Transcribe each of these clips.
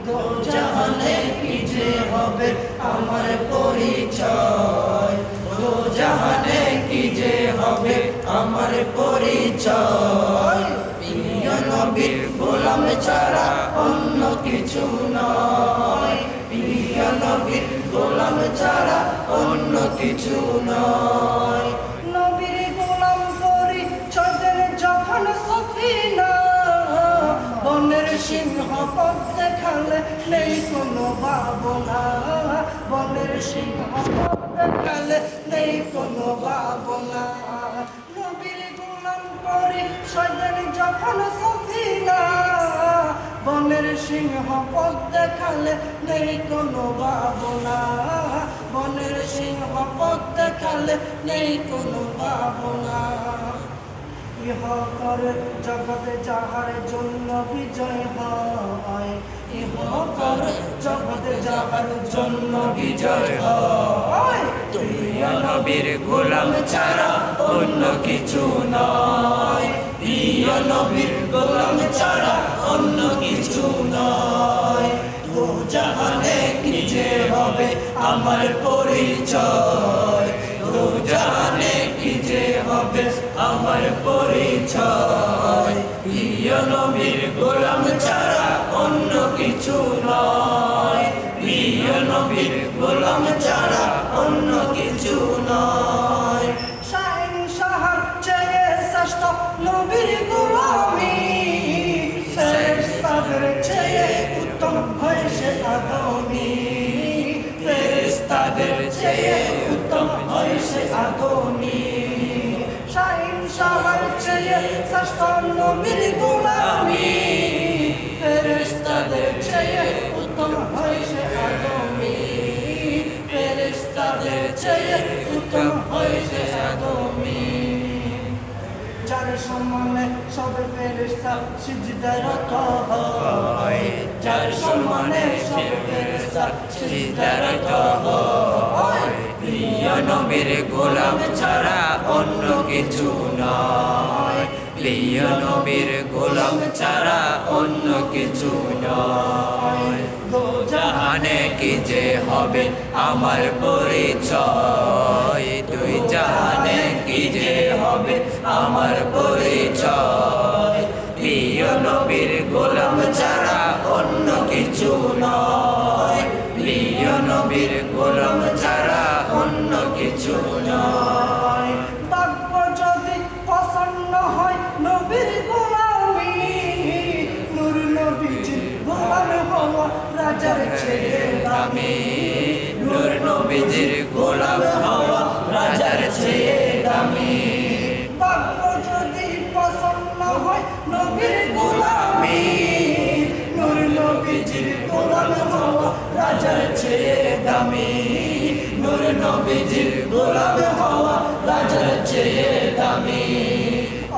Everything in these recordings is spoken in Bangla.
দোজাহানে কি যে হবে আমার পরিচয়, দোজাহানে কি যে হবে আমার পরিচয়। প্রিয় নবীর গোলাম ছাড়া অন্য কিছু নয়, প্রিয় নবীর গোলাম ছাড়া অন্য কিছু নয়। নবীর গোলাম পরিচয় দেন যখন সফিনা, বনের সিংহ পথ দেখালে নেই কোনো ভাবনা, বনের সিংহ পথ দেখালে নেই কোনো ভাবনা। নবীর গোলাম পরিচয় দেন যখন সফিনা, বনের সিংহ পথ দেখালে নেই কোনো ভাবনা, বনের সিংহ পথ দেখালে নেই কোনো ভাবনা। ইহপর জগতে যাহার জন্য বিজয় হয়, ইহপর জগতে যাহার জন্য বিজয় হয়। প্রিয় নবীর গোলাম ছাড়া অন্য কিছু নয়, প্রিয় নবীর গোলাম ছাড়া অন্য কিছু নয়। দোজাহানে কি যে হবে আমার পরিচয়, দোজাহানে কি যে হবে আমার পরিচয়। প্রিয় নবীর গোলাম ছাড়া অন্য কিছু নয়, প্রিয় নবীর গোলাম ছাড়া অন্য কিছু নয়। শাইন সাহার চেয়ে শ্রেষ্ঠ নবীর গোলামি, ফেরেশতাদের চেয়ে উত্তম হয় সে আদমি, ফেরেশতাদের চেয়ে উত্তম হয় সে আদমি। শাইন সাহার চেয়ে শ্রেষ্ঠ নবীর গোলামি, ফেরেশতাদের চেয়ে উত্তম হয় সে আদমি, ফেরেশতাদের চেয়ে উত্তম হয় সে আদমি। যার সম্মানে সব ফেরেশতা সিজদারত হয়, যার সম্মানে সব ফেরেশতা সিজদারত হয়। প্রিয় নবীর গোলাম ছাড়া অন্য কিছু নয়, প্রিয় নবীর গোলাম ছাড়া অন্য কিছু নয়। দোজাহানে কি যে হবে আমার পরিচয়, দুই জাহানে কি যে হবে আমার পরিচয়। প্রিয় নবীর গোলাম ছাড়া অন্য কিছু নয়, প্রিয় নবীর গোলাম ছাড়া অন্য কিছু নয়। ভাগ্য যদি পছন্দ হয় নবীর গোলামি, নূর নবীজির গোলাম হওয়া রাজার চেয়ে দামি, নূর নবীজির গোলাম হওয়া রাজার চেয়ে দামি। ভাগ্য যদি পছন্দ হয় নবীর গোলামি, নূর নবীজির গোলাম হওয়া রাজার চেয়ে দামি, নূর নবীজির গোলাম হওয়া রাজার চেয়ে দামি।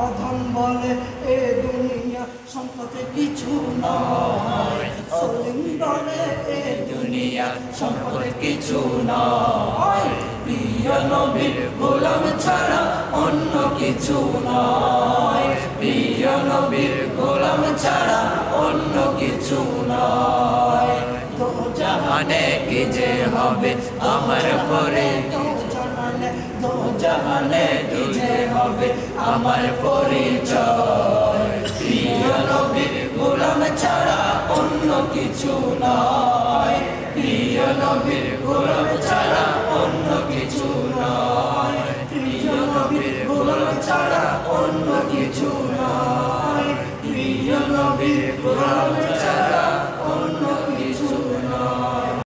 অধম বলে এ দুনিয়া সম্পদে কিছু নয়, সলিম বলে এ দুনিয়া সম্পদ কিছু নয়, প্রিয় নবীর গোলাম ছাড়া অন্য কিছু নয়, প্রিয় নবীর গোলাম ছাড়া অন্য কিছু নয়। দোজাহানে কি যে হবে আমার দোজাহানে, দোজাহানে কি যে হবে আমার পরিচয়। প্রিয় নবীর গোলাম ছাড়া অন্য কিছু নয়, প্রিয় নবীর গোলাম ছাড়া অন্য কিছু নয়, প্রিয় নবীর গোলাম ছাড়া অন্য কিছু নয়, প্রিয় নবীর গোলাম ছাড়া